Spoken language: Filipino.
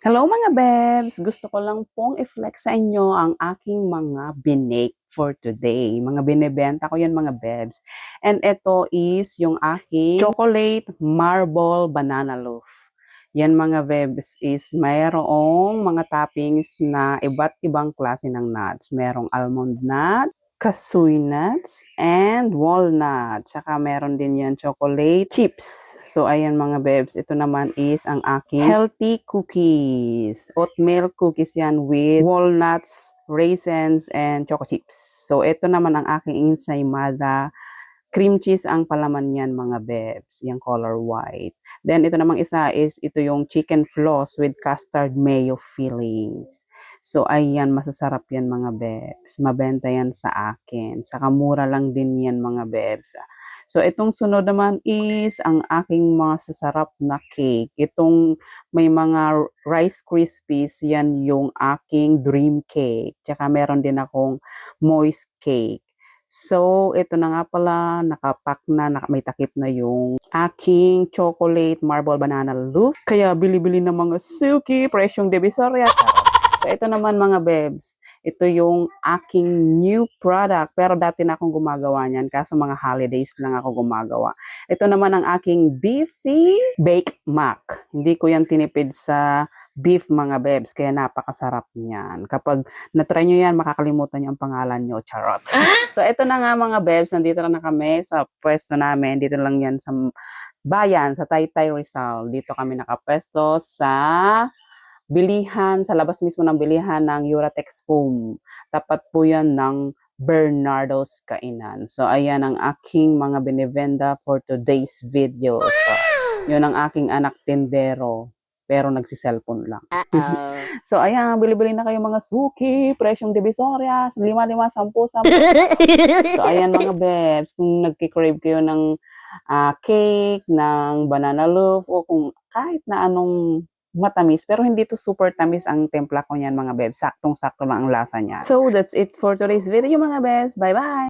Hello mga bebs! Gusto ko lang pong i-flex sa inyo ang aking mga binake for today. Mga binebenta ko yan mga bebs. And ito is yung aking chocolate marble banana loaf. Yan mga bebs is mayroong mga toppings na iba't ibang klase ng nuts. Merong almond nut, cashew nuts, and walnut. Tsaka meron din yan chocolate chips. So, ayan mga bebs, ito naman is ang aking healthy cookies. Oatmeal cookies yan with walnuts, raisins, and choco chips. So, ito naman ang aking ensaymada. Cream cheese ang palaman niyan mga bebs, yung color white. Then ito namang isa is ito yung chicken floss with custard mayo fillings. So ayan, masasarap yan mga bebs. Mabenta yan sa akin. Saka mura lang din yan mga bebs. So itong sunod naman is ang aking masasarap na cake. Itong may mga Rice Krispies, yan yung aking dream cake. Tsaka meron din akong moist cake. So, ito na nga pala, nakapack na, may takip na yung aking chocolate marble banana loaf. Kaya bili-bili ng mga suki, presyong Divisoria. So, ito naman mga bebs, ito yung aking new product. Pero dati na akong gumagawa niyan, kaso mga holidays lang ako gumagawa. Ito naman ang aking beefy baked mac. Hindi ko yan tinipid sa beef mga bebs, kaya napakasarap niyan. Kapag na-try nyo yan, makakalimutan nyo ang pangalan nyo, charot. So, ito na nga mga bebs, nandito na kami sa pwesto namin. Dito lang yan sa bayan, sa Taytay Rizal. Dito kami nakapwesto sa bilihan, sa labas mismo ng bilihan ng Uratex Foam. Tapat po yan ng Bernardo's Kainan. So, ayan ang aking mga binibenda for today's video. So, yun ang aking anak tindero, pero nagsiselfone lang. So, ayan, bili-bili na kayo mga suki, presyong Divisoria, 5, 10, 10. So, ayan mga bebs, kung nagkikrave kayo ng cake, ng banana loaf, o kung kahit na anong matamis, pero hindi to super tamis ang templa ko niyan mga bebs. Saktong-sakto lang ang lasa niya. So, that's it for today's video mga bebs. Bye-bye!